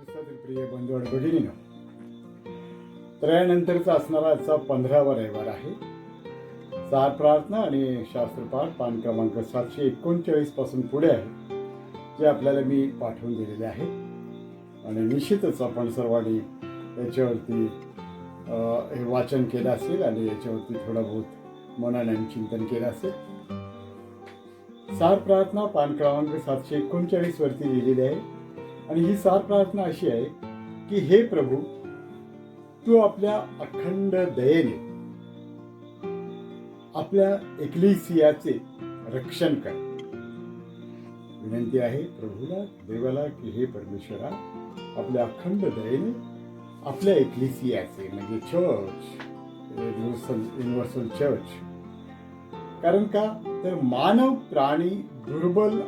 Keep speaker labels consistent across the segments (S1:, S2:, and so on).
S1: ख्रिस्तातील प्रिय बंधू आणि भगिनींनो, त्रयानंतरचा असणारा आजचा 15वा रविवार आहे. सार प्रार्थना आणि शास्त्रपाठ पान क्रमांक 739 पासून पुढे आहे, जे आपल्याला मी पाठवून दिलेले आहे. आणि निश्चितच आपण सर्वांनी याच्यावरती हे वाचन केलं असेल आणि याच्यावरती थोडा बहुत मनाने चिंतन केलं असेल. सार प्रार्थना पान क्रमांक 739 वरती लिहिलेली आहे. आणि ही सार प्रार्थना अशी आहे की हे प्रभू, तू आपल्या अखंड दयेने आपल्या एक्लेसियाचे रक्षण कर. विनंती आहे प्रभूला, देवाला, की हे परमेश्वरा, आपल्या अखंड दयेने आपल्या एक्लेसियाचे म्हणजे चर्च, युनिव्हर्सल चर्च. कारण का तर मानव प्राणी दुर्बल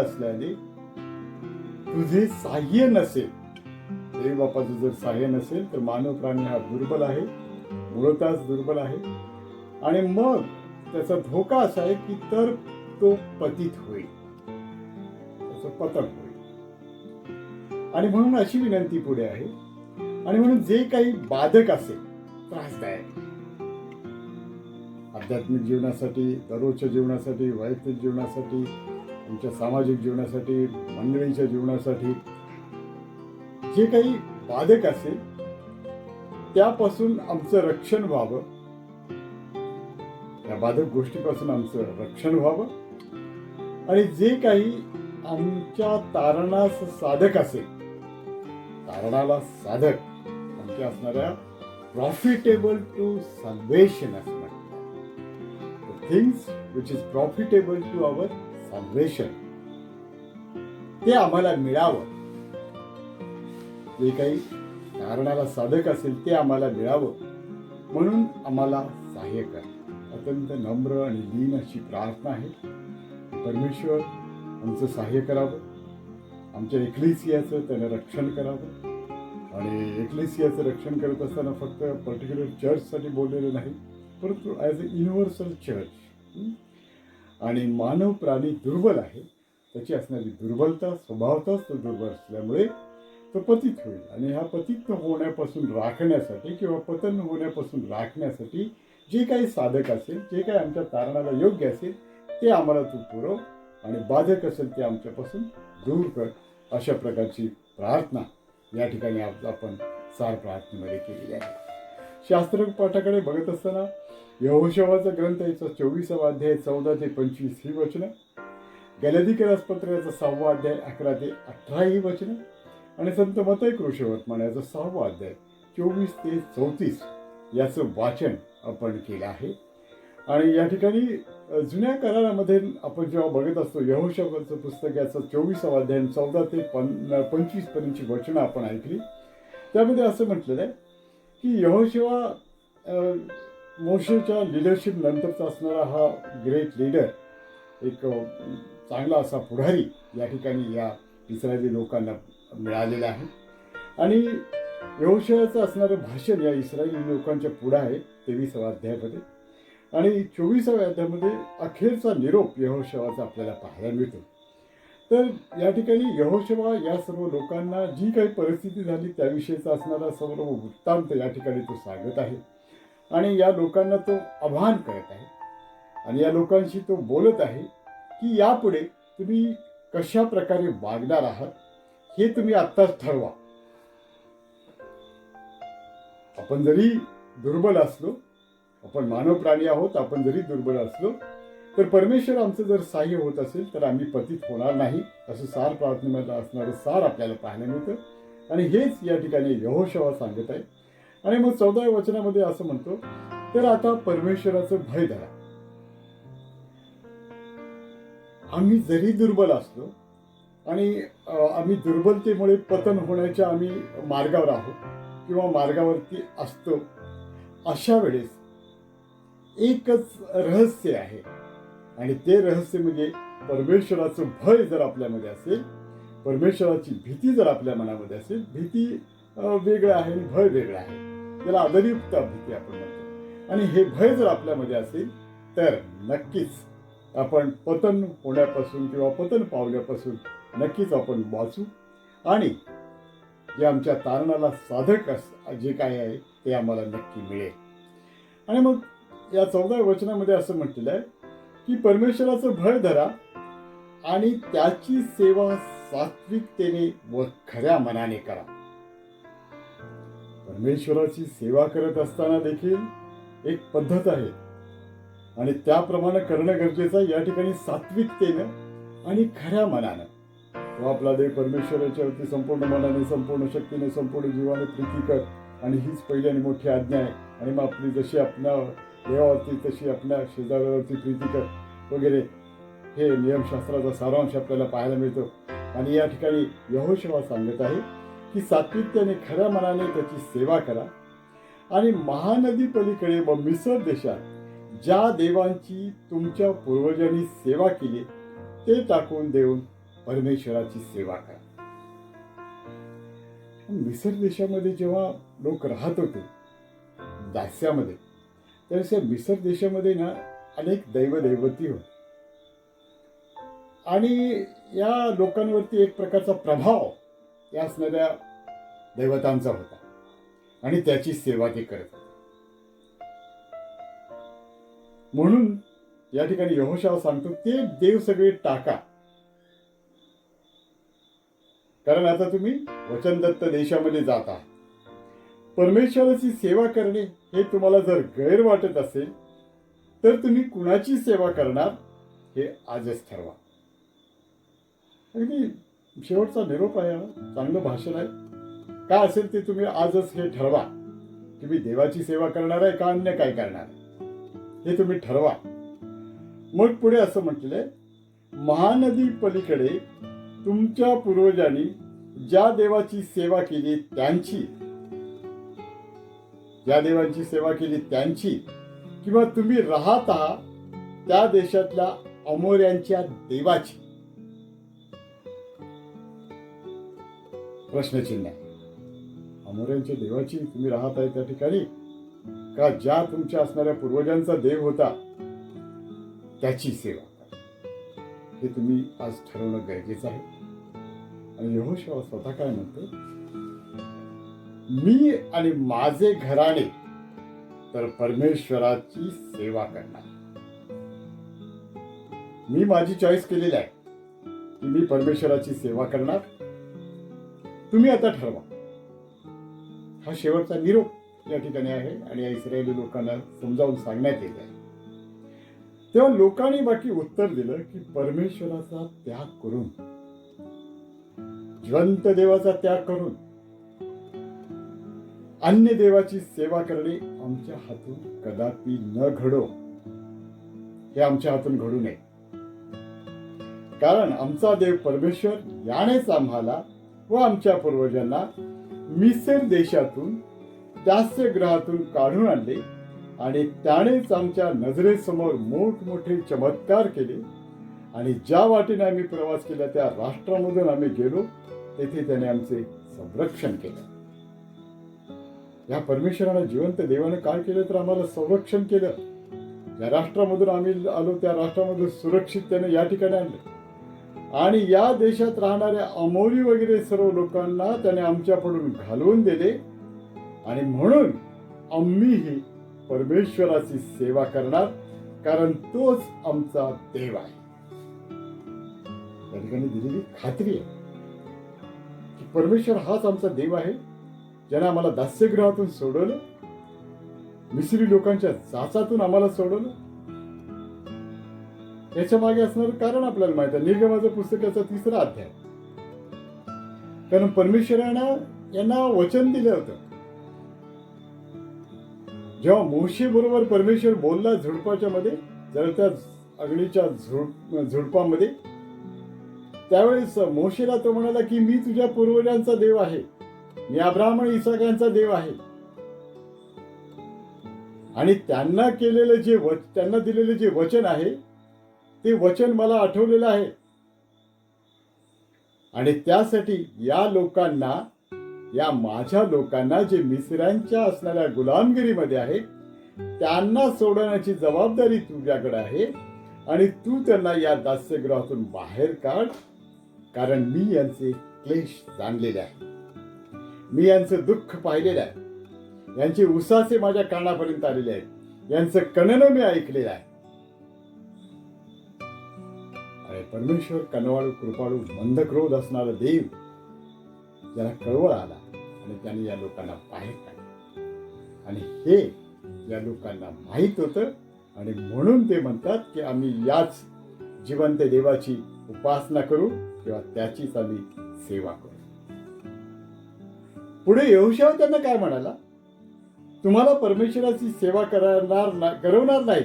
S1: असल्याने तुझे सहाय्य नसेल, देव बापाचं जर सहाय्य नसेल तर मानव प्राणी हा दुर्बल आहे, मूळतःच दुर्बल आहे. आणि मग त्याचा धोका असा आहे की तर तो पतित होईल, त्याचं पतन होईल. आणि म्हणून अशी विनंती पुढे आहे. आणि म्हणून जे काही बाधक असेल, त्रासदायक आध्यात्मिक जीवनासाठी, दररोजच्या जीवनासाठी, वैयक्तिक जीवनासाठी, आमच्या सामाजिक जीवनासाठी, मंडळीच्या जीवनासाठी जे काही बाधक असेल त्यापासून आमचं रक्षण व्हावं, त्या बाधक गोष्टीपासून आमचं रक्षण व्हावं. आणि जे काही आमच्या तारणास साधक असेल, तारणाला साधक आमच्या असणाऱ्या प्रॉफिटेबल टू सल्वेशन असं म्हणतात. Things which is profitable to our salvation, ते आम्हाला मिळावं. जे काही कारणाला साधक असेल ते आम्हाला मिळावं, म्हणून आम्हाला सहाय्य कर. अत्यंत नम्र आणि दीन अशी प्रार्थना आहे. परमेश्वर आमचं सहाय्य करावं, आमच्या एक्लेसियाचं त्यानं रक्षण करावं. आणि एक्लेसियाचं रक्षण करत असताना फक्त पर्टिक्युलर चर्चसाठी बोललेलं नाही, परंतु ॲज अ युनिव्हर्सल चर्च. आणि मानव प्राणी दुर्बल आहे, त्याची असणारी दुर्बलता, स्वभावताच तो दुर्बल असल्यामुळे तो पतित होईल. आणि ह्या पतित होण्यापासून राखण्यासाठी किंवा पतन होण्यापासून राखण्यासाठी जे काही साधक असेल, जे काही आमच्या तारणाला योग्य असेल ते आम्हाला तू पुरव, आणि बाधक असेल ते आमच्यापासून दूर कर. अशा प्रकारची प्रार्थना या ठिकाणी आपण सार प्रार्थनेमध्ये केलेली आहे. शास्त्र पाठाकडे बघत असताना यहोशुवाचा ग्रंथ याचा 24वा अध्याय 14 ते 25 ही वचनं, गलातियरास पत्र याचा 6वा अध्याय 11 ते 18 ही वचनं, आणि संत मत्तई कृष्णवर्तमान याचा 6वा अध्याय 24 ते 34 याचं वाचन आपण केलं आहे. आणि या ठिकाणी जुन्या करारामध्ये आपण जेव्हा बघत असतो, यहोशुवाचं पुस्तक याचा 24वा अध्याय 14 ते 25 पर्यंतची वचनं आपण ऐकली. त्यामध्ये असं म्हटलेलं आहे की यहोशुवा मोशेच्या लिडरशिप नंतरचा असणारा हा ग्रेट लीडर, एक चांगला असा पुढारी या ठिकाणी या इस्रायली लोकांना मिळालेला आहे. आणि यहोशुवाचं असणारं भाषण या इस्रायली लोकांच्या पुढे आहे 23व्या अध्यायामध्ये. आणि 24व्या अध्यायामध्ये अखेरचा निरोप यहोशुवाचा आपल्याला पाहायला मिळतो. तर या ठिकाणी यहोशुवा या सर्व लोकांना जी काही परिस्थिती झाली त्याविषयीचा असणारा सर्व वृत्तांत या ठिकाणी तो सांगत आहे. आणि या लोकांना तो आवाहन करत आहे, आणि या लोकांशी तो बोलत आहे की यापुढे तुम्ही कशा प्रकारे वागणार आहात हे तुम्ही आत्ताच ठरवा. आपण जरी दुर्बल असलो, आपण मानव प्राणी आहोत, आपण जरी दुर्बल असलो तर परमेश्वर आमचं जर सहाय्य होत असेल तर आम्ही पतित होणार नाही, असं सार प्रार्थनेमध्ये असणारं सार आपल्याला पाहायला मिळतं. आणि हेच या ठिकाणी यहोशुवा सांगत आहे. आणि मग 14व्या वचनामध्ये असं म्हणतो, तर आता परमेश्वराचं भय धरा. आम्ही जरी दुर्बल असलो आणि आम्ही दुर्बलतेमुळे पतन होण्याच्या आम्ही मार्गावर आहोत किंवा मार्गावरती असतो, अशा वेळेस एकच रहस्य आहे, आणि ते रहस्य म्हणजे परमेश्वराचं भय जर आपल्यामध्ये असेल, परमेश्वराची भीती जर आपल्या मनामध्ये असेल. भीती वेगळं आहे आणि भय वेगळं आहे, त्याला आदरयुक्त भीती आपण म्हणतो. आणि हे भय जर आपल्यामध्ये असेल तर नक्कीच आपण पतन होण्यापासून किंवा पतन पावल्यापासून नक्कीच आपण वाचू आणि जे आमच्या तारणाला साधक जे काय आहे ते आम्हाला नक्की मिळेल. आणि मग या 14व्या वचनामध्ये असं म्हटलेलं आहे की परमेश्वराचं भय धरा आणि त्याची सेवा सात्विकतेने व खऱ्या मनाने करा. परमेश्वराची सेवा करत असताना देखील एक पद्धत आहे आणि त्याप्रमाणे करणं गरजेचं आहे. या ठिकाणी सात्विकतेनं आणि खऱ्या मनानं. तो आपला देव परमेश्वराच्या वरती संपूर्ण मनाने, संपूर्ण शक्तीने, संपूर्ण जीवाने प्रीती कर आणि हीच पहिली आणि मोठी आज्ञा आहे. आणि मग आपली जशी आपल्या देवावरती तशी आपल्या शेजाऱ्यावरती प्रीती कर वगैरे हे नियमशास्त्राचा सारांश आपल्याला पाहायला मिळतो. आणि या ठिकाणी यहोशुआ सांगत आहे की सात्विकतेने खऱ्या मनाने त्याची सेवा करा आणि महानदी पलीकडे व मिसर देशात ज्या देवांची तुमच्या पूर्वजांनी सेवा केली ते टाकून देऊन परमेश्वराची सेवा करा. मिसर देशामध्ये जेव्हा लोक राहत होते दास्यामध्ये, तर मिसर देशामध्ये ना अनेक दैवदैवती होते आणि या लोकांवरती एक प्रकारचा प्रभाव या असणाऱ्या दैवतांचा होता आणि त्याची सेवा ते करत होते. म्हणून या ठिकाणी यहोशुआ सांगतो ते देव सगळे टाका, कारण आता तुम्ही वचनदत्त देशामध्ये जात आहात. परमेश्वराची सेवा करणे हे तुम्हाला जर गैर वाटत असेल तर तुम्ही कुणाची सेवा करणार हे आजच ठरवा. अगदी शेवटचा निरोप आहे, चांगलं भाषण आहे. काय असेल ते तुम्ही आजच हे ठरवा की मी देवाची सेवा करणार आहे का अन्य काय करणार हे तुम्ही ठरवा. मग पुढे असं म्हटलेलं, महानदी पलीकडे तुमच्या पूर्वजांनी ज्या देवाची सेवा केली त्यांची, ज्या देवांची सेवा केली त्यांची, किंवा तुम्ही राहत आहात त्या देशातल्या अमोऱ्यांच्या देवाची. प्रश्नचिन्ह आहे. अमोऱ्यांच्या देवाची तुम्ही राहत आहे त्या ठिकाणी का ज्या तुमच्या असणाऱ्या पूर्वजांचा देव होता त्याची सेवा करा, हे तुम्ही आज ठरवणं गरजेचं आहे. आणि यहोशुआ स्वतः काय म्हणतो, मी आणि माझे घराणे तर परमेश्वराची सेवा करणार. मी माझी चॉईस केलेली आहे की मी परमेश्वराची सेवा करणार. तुम्ही आता ठरवा. हा शेवटचा निरोप या ठिकाणी आहे आणि या इस्रायली लोकांना समजावून सांगण्यात येत आहे. तेव्हा लोकांनी बाकी उत्तर दिलं की परमेश्वराचा त्याग करून, जिवंत देवाचा त्याग करून अन्य देवाची सेवा करणे आमच्या हातून कदापि न घडो. हे आमच्या हातून घडू नये, कारण आमचा देव परमेश्वर यानेच आम्हाला व आमच्या पूर्वजांना मिस्र देशातून, दास्यगृहातून काढून आणले आणि त्यानेच आमच्या नजरेसमोर मोठमोठे चमत्कार केले. आणि ज्या वाटेने आम्ही प्रवास केला त्या राष्ट्रामधून आम्ही गेलो तेथे त्याने आमचे संरक्षण केलं. या परमेश्वरानं, जिवंत देवाने काय केलं तर आम्हाला संरक्षण केलं. ज्या राष्ट्रामधून आम्ही आलो त्या राष्ट्रामधून सुरक्षित त्याने या ठिकाणी आणलं. आणि या देशात राहणाऱ्या अमोरी वगैरे सर्व लोकांना त्याने आमच्याकडून घालवून दिले. आणि म्हणून आम्हीही परमेश्वराची सेवा करणार, कारण तोच आमचा देव आहे. त्या ठिकाणी दिलेली खात्री आहे की परमेश्वर हाच आमचा देव आहे, ज्याने आम्हाला दास्यगृहातून सोडवलं, मिस्री लोकांच्या जाचातून आम्हाला सोडवलं. याच्या मागे असणारं कारण आपल्याला माहित आहे. निर्गमाच्या पुस्तकाचा 3रा अध्याय. कारण परमेश्वरानं यांना वचन दिलं होतं. जेव्हा मोशे बरोबर परमेश्वर बोलला झुडपाच्या मध्ये, जळत्या अग्नीच्या झुडपामध्ये, त्यावेळेस मोशेला तो म्हणाला की मी तुझ्या पूर्वजांचा देव आहे, मी अब्राहम आणि इसाकांचा देव आहे. आणि त्यांना केलेलं त्यांना दिलेलं जे वचन आहे ते वचन मला आठवलेलं आहे. आणि त्यासाठी या लोकांना, या माझ्या लोकांना जे मिस्रांच्या असणाऱ्या गुलामगिरीमध्ये आहेत त्यांना सोडवण्याची जबाबदारी तुझ्याकडे आहे. आणि तू त्यांना या दास्यगृहातून बाहेर काढ, कारण मी यांचे क्लेश जाणलेले आहे, मी यांचं दुःख पाहिलेलं आहे, यांचे उसासे माझ्या कानापर्यंत आलेले आहेत, यांचं कणनं मी ऐकलेलं आहे. अरे परमेश्वर कनवाळू, कृपाळू, मंदक्रोध असणारा देव ज्याला कळवळ आला आणि त्याने या लोकांना बाहेर काढलं, आणि हे या लोकांना माहीत होतं, आणि म्हणून ते म्हणतात की आम्ही याच जिवंत देवाची उपासना करू किंवा त्याचीच आम्ही सेवा करू. पुढे यहोशू त्यांना काय म्हणाला? तुम्हाला परमेश्वराची सेवा करवणार नाही,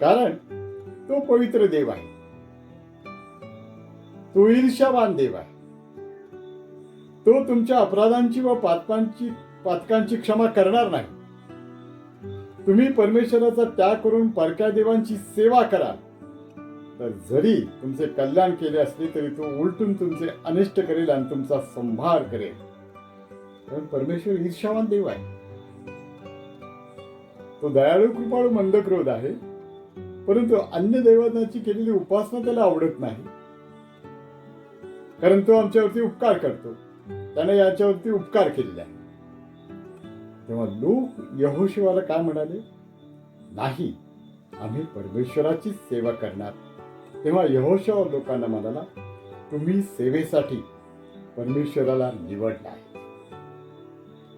S1: कारण तो पवित्र देव आहे, तो ईर्ष्यावान देव आहे, तो तुमच्या अपराधांची व पातकांची क्षमा करणार नाही. तुम्ही परमेश्वराचा त्याग करून परक्या देवांची सेवा कराल तर जरी तुमचे कल्याण केले असले तरी तो उलटून तुमचे अनिष्ट करेल आणि तुमचा संहार करेल, कारण परमेश्वर ईर्ष्यावान देव आहे. तो दयाळू, कृपाळू, मंदक्रोध आहे, परंतु अन्य देवांची केलेली उपासना त्याला आवडत नाही, कारण तो आमच्यावरती उपकार करतो, त्याने याच्यावरती उपकार केलेला आहे. तेव्हा लोक यहोशूला काय म्हणाले? नाही, आम्ही परमेश्वराची सेवा करणार. तेव्हा यहोशू लोकांना म्हणाला, तुम्ही सेवेसाठी परमेश्वराला निवडला आहे,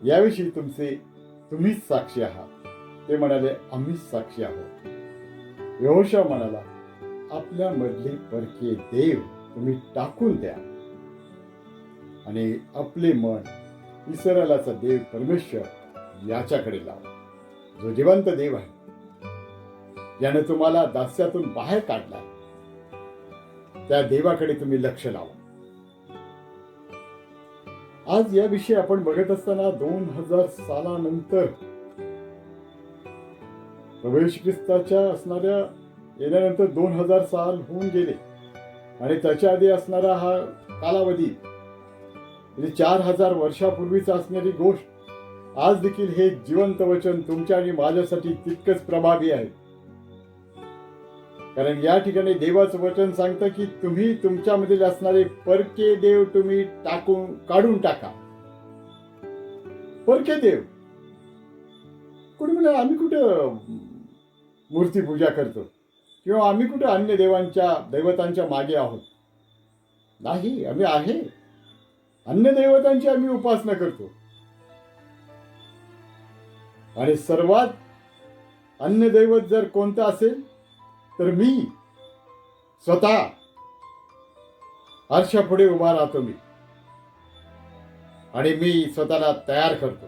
S1: याविषयी तुम्हीच साक्षी आहात. ते म्हणाले, आम्हीच साक्षी आहोत. यहोशू म्हणाला, आपल्या मधले परकीय देव तुम्ही टाकून द्या आणि आपले मन इस्रायलाचा देव परमेश्वर याच्याकडे लावा, जो जिवंत देव आहे, ज्याने तुम्हाला दास्यातून बाहेर काढला, त्या देवाकडे तुम्ही लक्ष लावा. आज याविषयी आपण बघत असताना 2000 सालानंतर प्रभू येशू ख्रिस्ताच्या असणाऱ्या येण्यानंतर 2000 साल होऊन गेले, आणि त्याच्या आधी असणारा हा कालावधी म्हणजे 4000 वर्षापूर्वीच असणारी गोष्ट आज देखील हे जिवंत वचन तुमच्या आणि माझ्यासाठी तितकंच प्रभावी आहे. कारण या ठिकाणी देवाचं वचन सांगतं की तुम्ही तुमच्यामध्ये असणारे परके देव तुम्ही काढून टाका. परके देव कोणी म्हणा, आम्ही कुठं मूर्ती पूजा करतो किंवा आम्ही कुठे अन्य दैवतांच्या मागे आहोत? नाही, आम्ही आहे अन्य दैवतांची आम्ही उपासना करतो. आणि सर्वात अन्य दैवत जर कोणतं असेल तर मी स्वतः आरशापुढे उभा राहतो मी, आणि मी स्वतःला तयार करतो.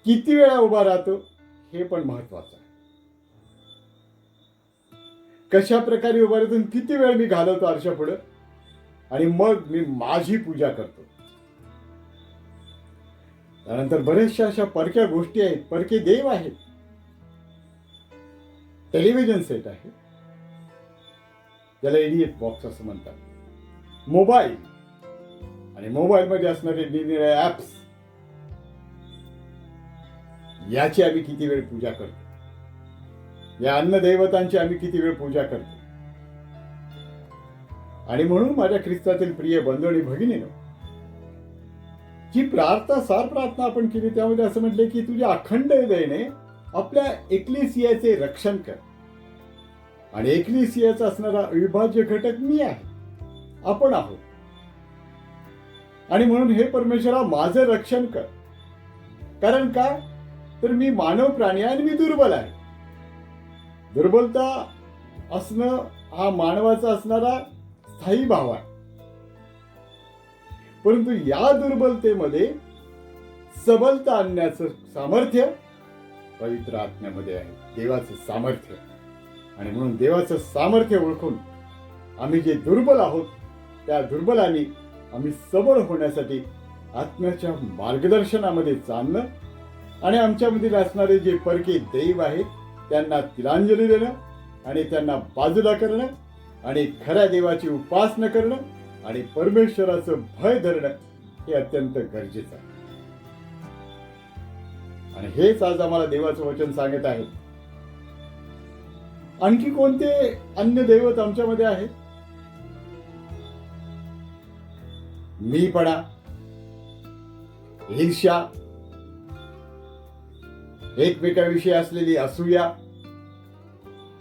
S1: किती वेळा उभा राहतो हे पण महत्वाचं आहे. कशा प्रकारे उभा राहतो, किती वेळ मी घालवतो आरशापुढे, आणि मग मी माझी पूजा करतो. त्यानंतर बरेचशा अशा परक्या गोष्टी आहेत, परके देव आहेत. टेलिव्हिजन सेट आहे, ज्याला इडियट बॉक्स असं म्हणतात, मोबाईल, आणि मोबाईलमध्ये असणारे निरनिराळे ऍप्स, याची आम्ही किती वेळ पूजा करतो, या अन्न दैवतांची आम्ही किती वेळ पूजा करतो. आणि म्हणून माझ्या ख्रिस्तातील प्रिय बंधू आणि भगिनीनो, जी सार प्रार्थना आपण केली त्यामध्ये असं म्हटले की तुझ्या अखंड हृदयाने आपल्या एक्लेसियाचे रक्षण कर. आणि एक्लेसियाचा असणारा अविभाज्य घटक मी आहे, आपण आहोत. आणि म्हणून हे परमेश्वरा माझं रक्षण कर. कारण का? तर मी मानव प्राणी आहे आणि मी दुर्बल आहे. दुर्बलता असणं हा मानवाचा असणारा स्थायी भाव आहे. परंतु या दुर्बलतेमध्ये सबलता आणण्याचं सामर्थ्य पवित्र आत्म्यामध्ये आहे, देवाचं सामर्थ्य. आणि म्हणून देवाचं सामर्थ्य ओळखून आम्ही जे दुर्बल आहोत त्या दुर्बलांनी आम्ही सबळ होण्यासाठी आत्म्याच्या मार्गदर्शनामध्ये चालणं, आणि आमच्यामधील असणारे जे परके दैव आहेत त्यांना तिलांजली देणं, आणि त्यांना बाजूला करणं, आणि खऱ्या देवाची उपासना करणं, आणि परमेश्वराचं भय धरणं हे अत्यंत गरजेचं आहे. आणि हेच आज आम्हाला देवाचं वचन सांगत आहे आणखी कोणते अन्य दैवत आमच्यामध्ये आहेत? मीपणा, ईर्ष्या, एकमेकाविषयी असलेली असूया,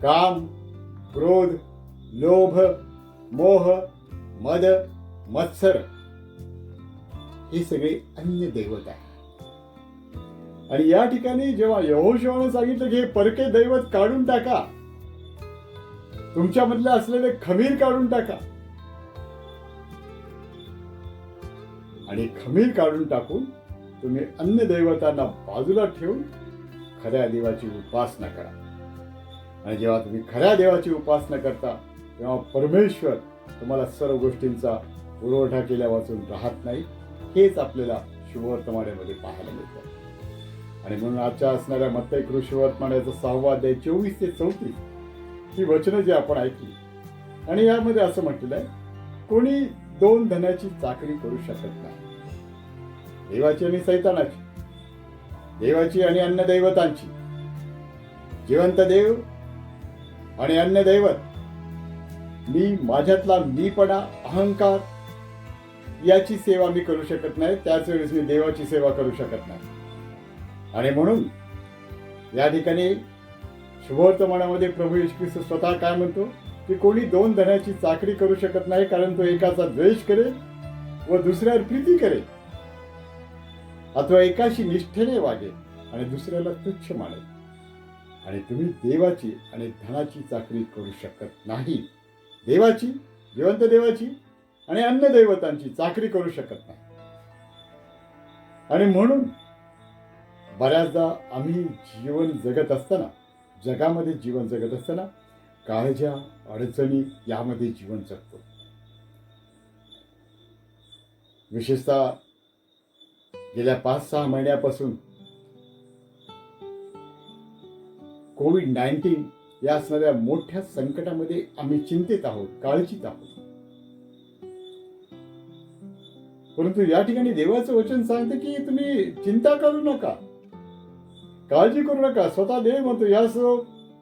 S1: काम, क्रोध, लोभ, मोह, मद, मत्सर, हे सगळे अन्य दैवत आहेत. आणि या ठिकाणी जेव्हा यहोशुआने सांगितलं की हे परके दैवत काढून टाका, तुमच्यामधले असलेले खमीर काढून टाका, आणि खमीर काढून टाकून तुम्ही अन्य दैवतांना बाजूला ठेवून खऱ्या देवाची उपासना करा. आणि जेव्हा तुम्ही खऱ्या देवाची उपासना करता तेव्हा परमेश्वर तुम्हाला सर्व गोष्टींचा पुरवठा केल्या वाचून राहत नाही. हेच आपल्याला शुभवर्तमानामध्ये पाहायला मिळतं. आणि म्हणून आजच्या असणाऱ्या मत्ती शुभवर्तमानाचा 6वा अध्याय 24 ते 34 ही वचनं जी आपण ऐकली, आणि यामध्ये असं म्हटलेलं आहे, कोणी 2 धनाची चाकरी करू शकत नाही, देवाची आणि सैतानाची, देवाची आणि अन्य दैवतांची. जिवंत देव आणि अन्य दैवत, मी माझ्यातला मीपणा, अहंकार याची सेवा मी करू शकत नाही, त्याच वेळेस मी देवाची सेवा करू शकत नाही. आणि म्हणून या ठिकाणी शुभवर्तमानामध्ये प्रभू येशू ख्रिस्त स्वतः काय म्हणतो की कोणी 2 धनाची चाकरी करू शकत नाही, कारण तो एकाचा द्वेष करेल व दुसऱ्यावर प्रीती करेल, अथवा एकाशी निष्ठेने वागेल आणि दुसऱ्याला तुच्छ मानेल. आणि तुम्ही देवाची आणि धनाची चाकरी करू शकत नाही. देवाची, जिवंत देवाची आणि अन्य दैवतांची चाकरी करू शकत नाही. आणि म्हणून बऱ्याचदा आम्ही जगामध्ये जीवन जगत असताना काळज्या, अडचणी यामध्ये जीवन जगतो. विशेषतः गेल्या 5-6 महिन्यापासून कोविड-19 या असणाऱ्या मोठ्या संकटामध्ये आम्ही चिंतित आहोत, काळजीत आहोत. परंतु या ठिकाणी देवाचं वचन सांगते की तुम्ही चिंता करू नका, काळजी करू नका. स्वतः देव म्हणतो,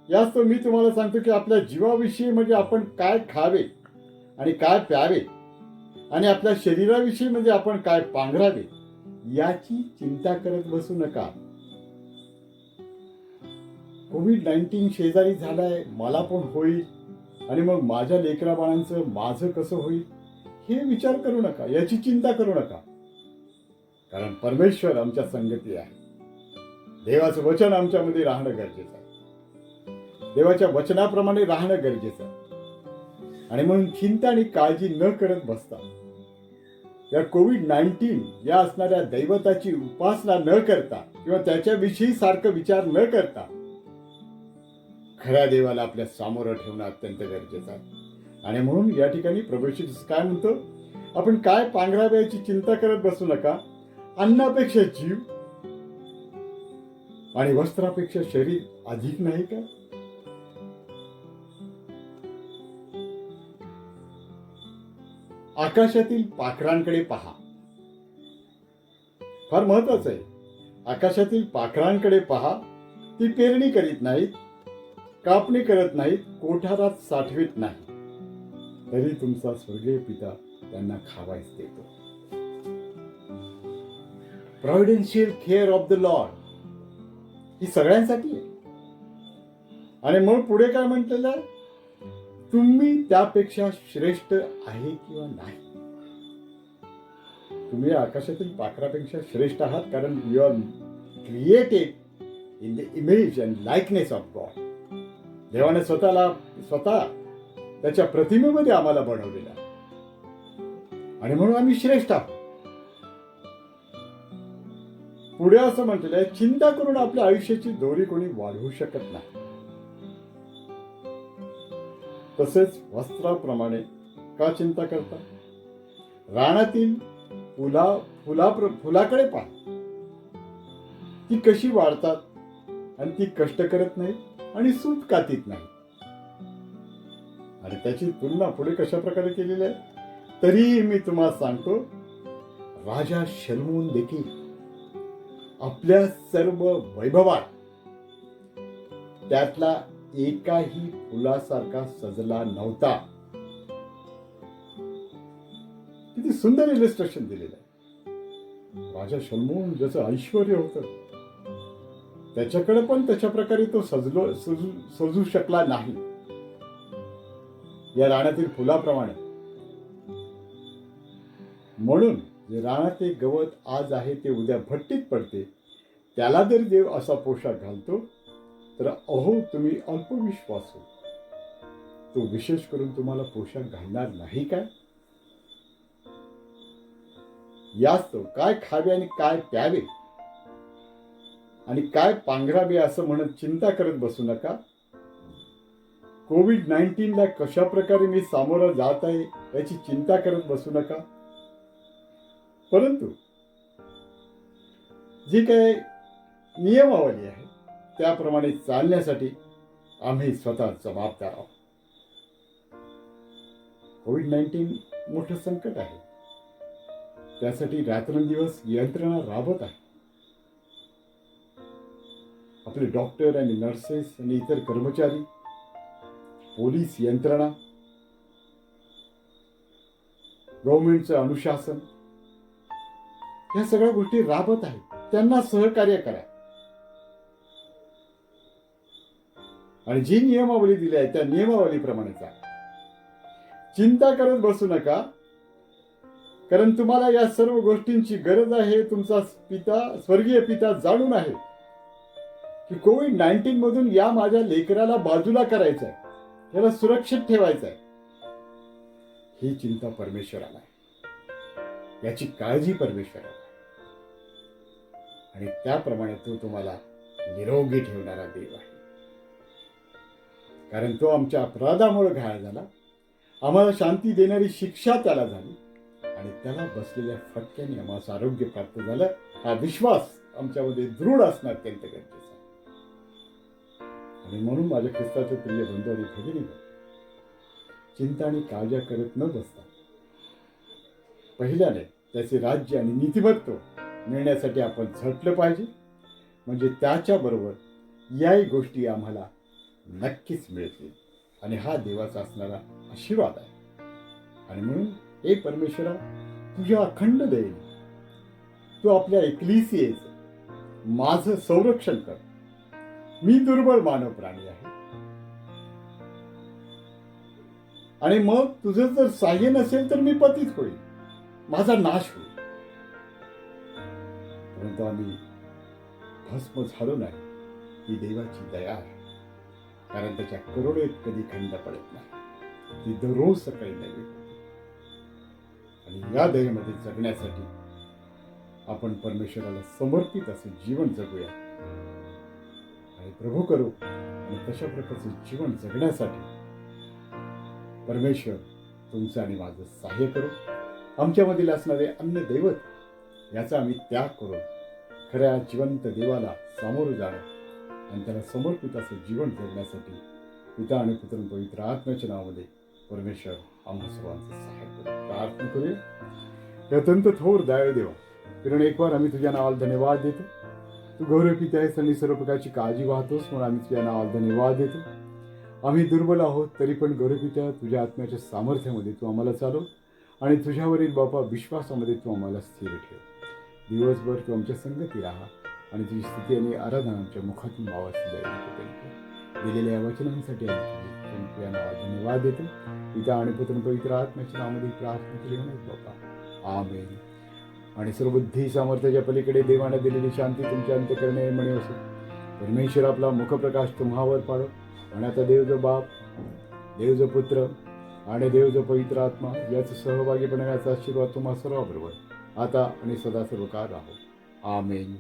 S1: यास्तव मी तुम्हाला सांगतो की आपल्या जीवाविषयी, म्हणजे आपण काय खावे आणि काय प्यावे, आणि आपल्या शरीराविषयी, म्हणजे आपण काय पांघरावे, याची चिंता करत बसू नका. कोविड-19 शेजारी झालाय, मला पण होईल, आणि मग माझ्या लेकरा बाळांचं माझं कसं होईल, हे विचार करू नका, याची चिंता करू नका. कारण परमेश्वर आमच्या संगती आहे. देवाचं वचन आमच्यामध्ये राहणं गरजेचं आहे. देवाच्या वचनाप्रमाणे राहणं गरजेचं आहे. आणि म्हणून चिंता आणि काळजी न करत बसता, या कोविड-19 या असणाऱ्या दैवताची उपासना न करता किंवा त्याच्याविषयी सारखं विचार न करता खऱ्या देवाला आपल्या सामोरं ठेवणं अत्यंत गरजेचं आहे. आणि म्हणून या ठिकाणी प्रभू येशू काय म्हणतो, आपण काय पांघरावे याची चिंता करत बसू नका. अन्नापेक्षा जीव आणि वस्त्रापेक्षा शरीर अधिक नाही का? आकाशातील पाखरांकडे पहा. फार महत्वाचं आहे. आकाशातील पाखरांकडे पहा, ती पेरणी करीत नाहीत, कापणी करत नाहीत, कोठारात साठवित नाही, तरी तुमचा स्वर्गीय पिता त्यांना खावायच देतो. प्रॉव्हिडन्शियल केअर ऑफ द लॉर्ड ही सगळ्यांसाठी आहे. आणि मग पुढे काय म्हटलेलं आहे, तुम्ही त्यापेक्षा श्रेष्ठ आहे किंवा नाही. तुम्ही आकाशातील पाखरापेक्षा श्रेष्ठ आहात, कारण you are created in the image and likeness of God. देवाने स्वतः त्याच्या प्रतिमेमध्ये आम्हाला बनवलेला आहे, आणि म्हणून आम्ही श्रेष्ठ आहोत. पुढे असं म्हटलेलं आहे, चिंता करून आपल्या आयुष्याची दोरी कोणी वाढवू शकत नाही. तसेच वस्त्राप्रमाणे का चिंता करता? रानातील फुलाकडे पहा, ती कशी वाढतात आणि ती कष्ट करत नाही आणि सूत कातीत नाही. आणि त्याची तुलना पुढे कशा प्रकारे केलेली आहे, तरीही मी तुम्हाला सांगतो, राजा शलोमोन देखील आपल्या सर्व वैभवात त्यातला एकाही फुलासारखा सजला नव्हता. किती सुंदर इलिस्ट्रेशन दिलेलं आहे. राजा शल्मोन जसं ऐश्वर होतं त्याच्याकडे पण त्याच्या प्रकारे तो सजू शकला नाही. या रानातील फुलाप्रमाणे. म्हणून जे रानाचे गवत आज आहे ते उद्या भट्टीत पडते, त्याला जर देव असा पोशाख घालतो तर अहो तुम्ही अल्पविश्वासू, तो विशेष करून तुम्हाला पोशाख घालणार नाही काय? याच तो काय खावे आणि काय प्यावे आणि काय पांघरावे असं म्हणत चिंता करत बसू नका. कोविड-19 कशा प्रकारे मी सामोरं जात आहे याची चिंता करत बसू नका. परंतु जी काही नियमावली आहे त्याप्रमाणे चालण्यासाठी आम्ही स्वतः जबाबदार आहोत. कोविड-19 मोठं संकट आहे. त्यासाठी रात्रंदिवस यंत्रणा राबत आहे. आपले डॉक्टर आणि नर्सेस आणि इतर कर्मचारी, पोलीस यंत्रणा, गव्हर्नमेंटचं अनुशासन, या सगळ्या गोष्टी राबत आहेत. त्यांना सहकार्य करा आणि जी नियमावली दिली आहे त्या नियमावलीप्रमाणे जा. चिंता करत बसू नका, कारण तुम्हाला या सर्व गोष्टींची गरज आहे. तुमचा स्वर्गीय पिता जाणून आहे की कोविड-19 मधून या माझ्या लेकराला बाजूला करायचं आहे, त्याला सुरक्षित ठेवायचं आहे. ही चिंता परमेश्वराला आहे, याची काळजी परमेश्वराला आहे आणि त्याप्रमाणे तो तुम्हाला निरोगी ठेवणारा देव आहे. कारण तो आमच्या अपराधामुळे घायल झाला, आम्हाला शांती देणारी शिक्षा त्याला झाली आणि त्याला बसलेल्या फटक्याने आम्हाला आरोग्य प्राप्त झालं. हा विश्वास आमच्यामध्ये दृढ असणं अत्यंत गरजेचं आहे. आणि म्हणून माझ्या ख्रिस्ताचे प्रिय बंधू आणि भगिनी, चिंता आणि काळजा करत न बसता पहिल्याने त्याचे राज्य आणि नीतिमत्व मिळण्यासाठी आपण झटलं पाहिजे. म्हणजे त्याच्याबरोबर याही गोष्टी आम्हाला नक्कीच मिळतील आणि हा देवाचा असणारा आशीर्वाद आहे. आणि म्हणून हे परमेश्वरा, तुझ्या अखंड दयेने तू आपल्या एकलीसियेचं माझं संरक्षण कर. मी दुर्बळ मानव प्राणी आहे आणि मग तुझं जर सहाय्य नसेल तर मी पतित होईल, माझा नाश होईल. परंतु आम्ही भस्म झालो नाही ही देवाची दया आहे. कारण त्याच्या करुणेत कधी खंड पडत नाही, ती दररोज सकाळी नवी होते. आणि या दयेमध्ये जगण्यासाठी आपण परमेश्वराला समर्पित असे जीवन जगूया आणि प्रभू करू. आणि तशा प्रकारचे जीवन जगण्यासाठी परमेश्वर तुमचं आणि माझं सहाय्य करू. आमच्यामधील असणारे अन्य दैवत याचा आम्ही त्याग करून खऱ्या जिवंत देवाला सामोरं जाणं आणि त्याला समर्पित असं जीवन जगण्यासाठी पिता आणि पुत्र आणि पवित्र आत्म्याच्या नावामध्ये परमेश्वर आम्हा सर्वांचं सहाय्य करू. प्रार्थना करूया. हे अत्यंत थोर दयाळू देवा, कारण एक बार आम्ही तुझ्या नावाला धन्यवाद देतो. तू गौरव पिता आहेस आणि सर्व प्रकारची काळजी वाहतोस, म्हणून आम्ही तुझ्या नावाला धन्यवाद देतो. आम्ही दुर्बल आहोत तरी पण गौरव पिता तुझ्या आत्म्याच्या सामर्थ्यामध्ये तू आम्हाला चालव आणि तुझ्यावरील बापा विश्वासामध्ये तू आम्हाला स्थिर ठेव. दिवसभर तू आमच्या संगती राहा आणि तुझी स्तुती आणि आराधना आमच्या मुखातून वावस दिलेल्या या वचनांसाठी आम्ही तुझ्या नावाला धन्यवाद देतो. पिता आणि पुत्र पवित्र आत्म्याच्या नावामध्ये प्रार्थना केली म्हणत बापा, आमेन. आणि सर्व बुद्धी सामर्थ्याच्या पलीकडे देवाने दिलेली शांती तुमच्या अंतःकरणे म्हणे असो. परमेश्वर आपला मुखप्रकाश तुम्हावर पाडो. आणि आता देव जो बाप, देव जो पुत्र आणि देव जो पवित्र आत्मा याचा सहभागी बनण्याचा आशीर्वाद तुम्हा सर्वाबरोबर आता आणि सदा सर्व काळ राहो. आमेन.